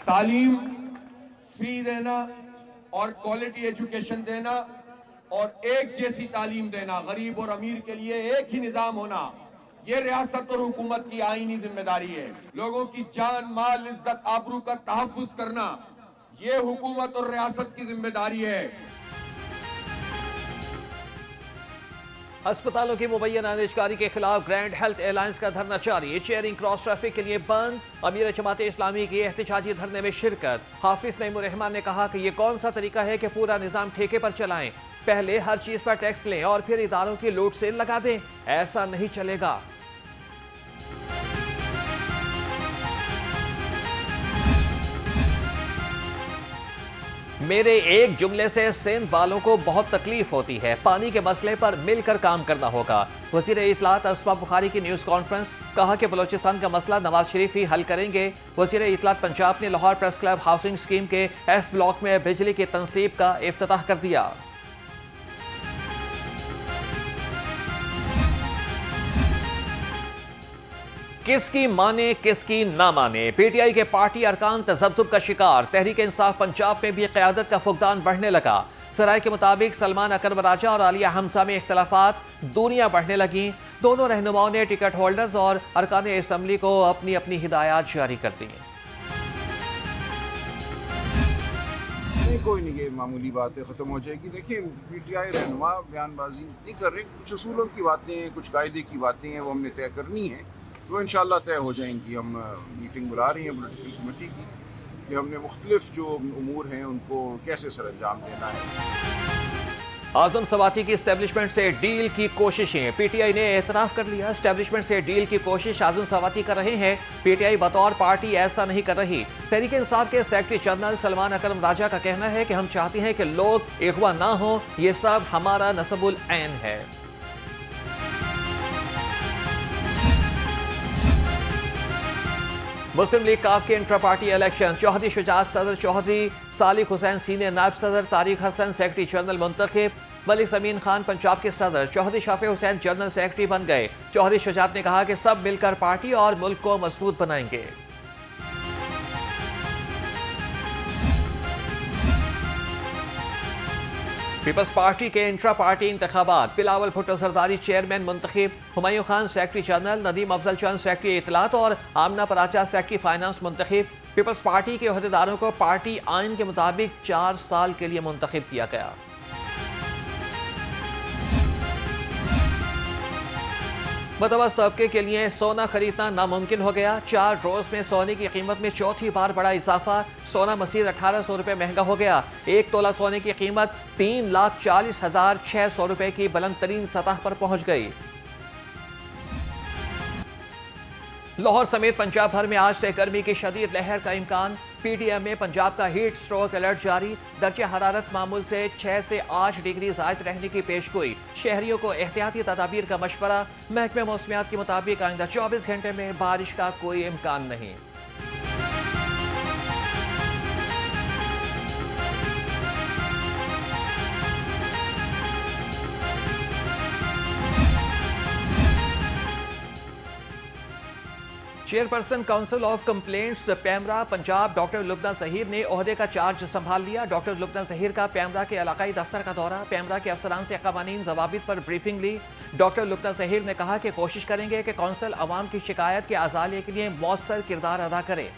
तालीम फ्री देना और क्वालिटी एजुकेशन देना और एक जैसी तालीम देना, गरीब और अमीर के लिए एक ही निजाम होना, ये रियासत और हुकूमत की आईनी जिम्मेदारी है। लोगों की जान, माल, इज्जत, आबरू का तहफ्फुज करना ये हुकूमत और रियासत की जिम्मेदारी है। अस्पतालों की मुबैना निजकारी के खिलाफ ग्रैंड हेल्थ एलायंस का धरना जारी, चेयरिंग क्रॉस ट्रैफिक के लिए बंद। अमीर जमात इस्लामी की एहतजाजी धरने में शिरकत। हाफिज नईमुर रहमान ने कहा कि ये कौन सा तरीका है कि पूरा निजाम ठेके पर चलाएं, पहले हर चीज पर टैक्स लें और फिर इदारों की लूट सेल लगा दें, ऐसा नहीं चलेगा। मेरे एक जुमले से सिंध वालों को बहुत तकलीफ होती है, पानी के मसले पर मिलकर काम करना होगा। वज़ीर इत्तलात अस्मा बुखारी की न्यूज़ कॉन्फ्रेंस, कहा कि बलोचिस्तान का मसला नवाज शरीफ ही हल करेंगे। वज़ीर इत्तलात पंजाब ने Lahore press club housing scheme के एफ ब्लॉक में बिजली की तनसीब का इफ्तिताह कर दिया। किसकी माने किसकी ना माने, पीटीआई के पार्टी अरकान तज़ब्ज़ुब का शिकार। तहरीक इंसाफ पंजाब में भी क़यादत का फुकदान बढ़ने लगा। सराय के मुताबिक सलमान अकरम राजा और आलिया हमजा में इख्तलाफात, दूरियां बढ़ने लगी। दोनों रहनुमाओं ने टिकट होल्डर्स और अरकान असम्बली को अपनी अपनी हिदायत जारी कर दी। कोई नहीं, ये मामूली बात है, ख़त्म हो जाएगी। देखिए, पीटीआई रहनुमा बयानबाजी नहीं कर रहे, कुछ उसूलों की बातें हैं, कुछ कायदे की बातें हैं, वो हमने तय करनी है, तो इंशाल्लाह तय हो जाएंगी। हम मीटिंग बुला रही हैं पॉलिटिकल कमेटी की कि हमने मुख्तलिफ जो उमूर हैं उनको कैसे सर अंजाम देना है। आजम सवाती की एस्टेब्लिशमेंट से डील की कोशिशें, पीटीआई ने एतराफ़ कर लिया। एस्टेब्लिशमेंट से डील की कोशिश आजम सवाती कर रहे हैं, पीटीआई बतौर पार्टी ऐसा नहीं कर रही। तहरीक इंसाफ के सेक्रेटरी जनरल सलमान अकरम राजा का कहना है कि हम चाहते हैं कि लोग इख्वा ना हो, ये सब हमारा नसबुल ऐन है। मुस्लिम लीग काफ के intra party election, Chaudhry Shujaat सदर, चौधरी सालिक हुसैन सीनियर नायब सदर, तारिक हसन सेक्रेटरी जनरल मुंतखब, मलिक समीन खान पंजाब के सदर, चौधरी शाफे हुसैन जनरल सेक्रेटरी बन गए। चौधरी शुजात ने कहा कि सब मिलकर पार्टी और मुल्क को मजबूत बनाएंगे। पीपल्स पार्टी के इंट्रा पार्टी इंतखाबात, बिलावल भुट्टो जरदारी चेयरमैन मुंतखब, Humayun Khan secretary general, Nadeem Afzal Chand secretary इत्तलात और आमना पराचा सेक्रेटरी फाइनेंस मुंतखब। पीपल्स पार्टी के अहदेदारों को पार्टी आइन के मुताबिक 4 साल के लिए मुंतखब किया गया। मतवस्त तबके के लिए सोना खरीदना नामुमकिन हो गया। 4 रोज में सोने की कीमत में चौथी बार बड़ा इजाफा। सोना मजीद 1800 रुपये महंगा हो गया। 1 तोला सोने की कीमत 3,40,600 रुपये की बुलंद तरीन सतह पर पहुंच गई। लाहौर समेत पंजाब भर में आज से गर्मी की शदीद लहर का इम्कान। पीटीएम में पंजाब का हीट स्ट्रोक अलर्ट जारी। दर्जा हरारत मामूल से 6 से 8 डिग्री ज़ायद रहने की पेशगोई। शहरियों को एहतियाती तदाबीर का मशवरा। महकमे मौसमियात के मुताबिक आइंदा 24 घंटे में बारिश का कोई इम्कान नहीं। Chairperson council of complaints PEMRA Punjab doctor Lubna Zaheer ने ओहदे का चार्ज संभाल लिया। डॉक्टर लुबना ज़हीर का पैमरा के इलाकाई दफ्तर का दौरा, पैमरा के अफसरान से क़वानीन ज़वाबित पर ब्रीफिंग ली। डॉक्टर लुबना ज़हीर ने कहा कि कोशिश करेंगे कि काउंसिल अवाम की शिकायत के अजाले के लिए मौसर किरदार अदा करे।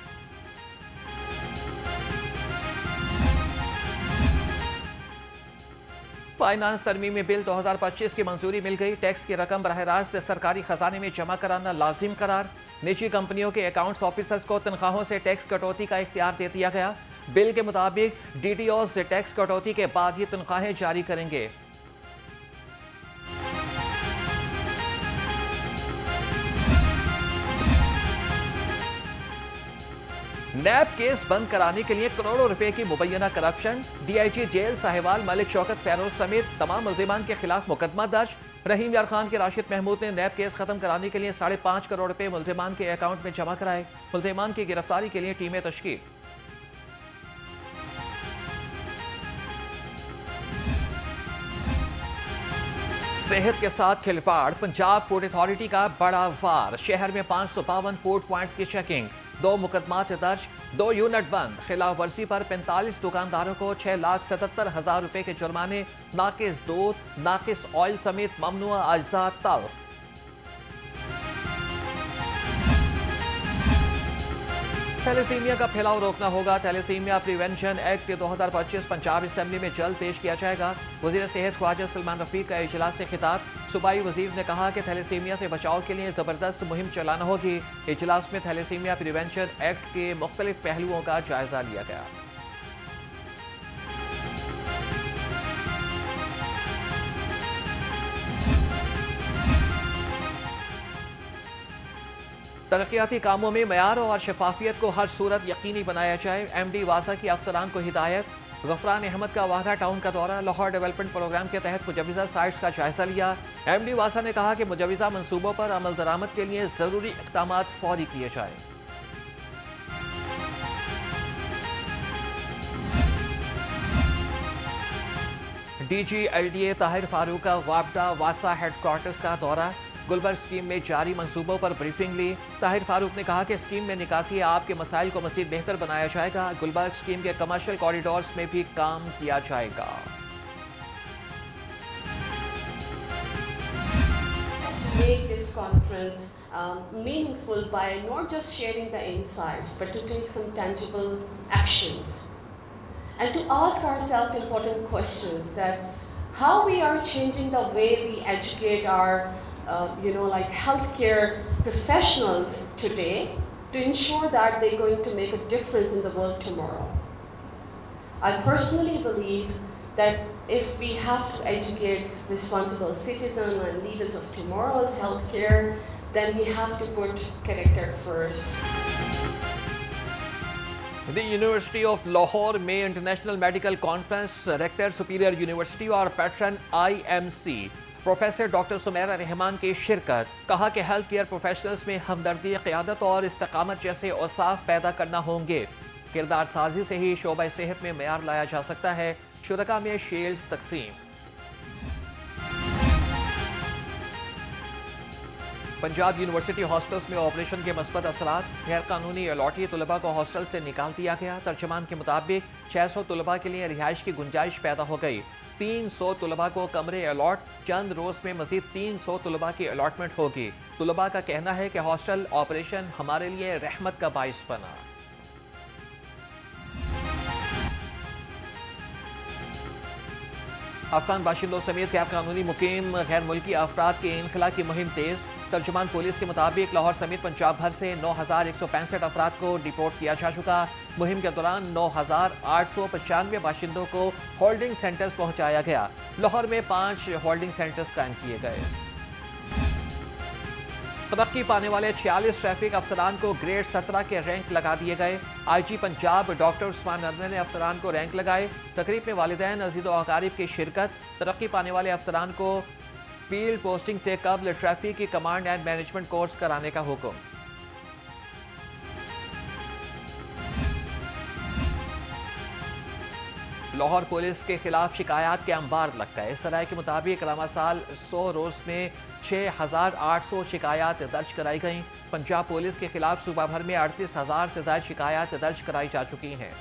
फाइनेंस तरमीमी बिल 2025 की मंजूरी मिल गई। टैक्स की रकम बराह रास्त सरकारी खजाने में जमा कराना लाजिम करार। निजी कंपनियों के अकाउंट्स ऑफिसर्स को तनख्वाहों से टैक्स कटौती का इख्तियार दे दिया गया। बिल के मुताबिक डीटीओ से टैक्स कटौती के बाद ही तनख्वाहें जारी करेंगे। नैब केस बंद कराने के लिए करोड़ों रुपए की मुबैना corruption. DIG jail Sahiwal Malik Shaukat Feroze समेत तमाम मुल्जिमान के खिलाफ मुकदमा दर्ज। रहीम यार खान के राशिद महमूद ने नैब केस खत्म कराने के लिए 5.5 करोड़ रुपए मुल्जिमान के अकाउंट में जमा कराए। मुल्जिमान की गिरफ्तारी के लिए टीमें तश्कील। सेहत के साथ खिलवाड़, पंजाब पोर्ट अथॉरिटी का बड़ा वार। शहर में 552 पोर्ट पॉइंट्स की चेकिंग, 2 मुकदमात दर्ज, 2 यूनिट बंद। खिलाफ वर्जी पर 45 दुकानदारों को 6,77,000 रुपए के जुर्माने। नाकिस दूध, नाकिस ऑयल समेत ममनुआ अज्जा तल्ख। थैलेसीमिया का फैलाव रोकना होगा। Thalassemia prevention act 2025 Punjab assembly में जल्द पेश किया जाएगा। वजीर सेहत ख्वाजा सलमान रफीक का इजलास से खिताब। सूबाई वजीर ने कहा कि थैलेसीमिया से बचाव के लिए जबरदस्त मुहिम चलाना होगी। इजलास में थैलेसीमिया प्रिवेंशन एक्ट के मुख्तलिफ पहलुओं का जायजा लिया गया। तरक्याती कामों में मयार और शफाफियत को हर सूरत यकीनी बनाया जाए। MD वासा की अफसरान को हिदायत। गफरान अहमद का वाघा टाउन का दौरा। लाहौर डेवलपमेंट प्रोग्राम के तहत मुजवजा साइट्स का जायजा लिया। MD वासा ने कहा कि मुजवजा मंसूबों पर अमल दरामद के लिए जरूरी इक़दाम फौरी किए जाए। DG LDA ताहिर फारूक का वापडा वासा हेडक्वार्टर्स का दौरा। गुलबर्ग स्कीम में जारी मंसूबों पर ब्रीफिंग ली। ताहिर फारूक ने कहा कि स्कीम में निकासी आपके मसाइल को मज़ीद बेहतर बनाया जाएगा। गुलबर्ग स्कीम के कमर्शियल कॉरिडोर्स में भी काम किया जाएगा। Make this conference meaningful by not just sharing the insights, but to take some tangible actions and to ask ourselves important questions that how we are changing the way we educate our like healthcare professionals today to ensure that they're going to make a difference in the world tomorrow. I personally believe that if we have to educate responsible citizens and leaders of tomorrow's healthcare, then we have to put character first. The University of Lahore में international medical conference, rector superior university और patron IMC professor doctor Sumera Rehman की शिरकत। कहा कि health care professionals में हमदर्दी, क़यादत और इस्तकामत जैसे औसाफ पैदा करना होंगे। किरदार साजी से ही शोबा सेहत में मयार लाया जा सकता है। शुरका में शील्ड्स तकसीम। पंजाब यूनिवर्सिटी हॉस्टल्स में ऑपरेशन के मस्बत असरात। गैर कानूनी अलॉटी तलबा को हॉस्टल से निकाल दिया गया। तर्जमान के मुताबिक 600 तलबा के लिए रिहाइश की गुंजाइश पैदा हो गई। 300 तलबा को कमरे अलॉट। चंद रोज में मजीद 300 तलबा की अलॉटमेंट होगी। तलबा का कहना है कि हॉस्टल ऑपरेशन हमारे लिए रहमत का बाइस बना। अफगान बाशिंदों समेत गैर कानूनी मुकीम गैर मुल्की अफराद के इनखला की मुहिम तेज। तर्जुमान पुलिस के मुताबिक लाहौर समेत पंजाब भर से 9,165 अफराद को डिपोर्ट किया जा चुका। मुहिम के दौरान 9,895 बाशिंदों को होल्डिंग सेंटर्स पहुंचाया गया। लाहौर में 5 होल्डिंग सेंटर्स कायम किए गए। तरक्की पाने वाले 46 ट्रैफिक अफसरान को ग्रेड 17 के रैंक लगा दिए गए। IG पंजाब डॉक्टर उस्मान नदवी ने अफसरान को रैंक लगाए। तकरीब में वालिदैन अजीज़ व अकारीब की शिरकत। तरक्की पाने वाले अफसरान को फील्ड पोस्टिंग से कबल ट्रैफिक की कमांड एंड मैनेजमेंट कोर्स कराने का हुक्म। लाहौर पुलिस के खिलाफ शिकायत के अंबार लग गए। इस तरह के मुताबिक रमासाल 100 रोज में 6,800 शिकायत दर्ज कराई गई। पंजाब पुलिस के खिलाफ सूबा भर में 38,000 से ज्यादा शिकायत दर्ज कराई जा चुकी हैं।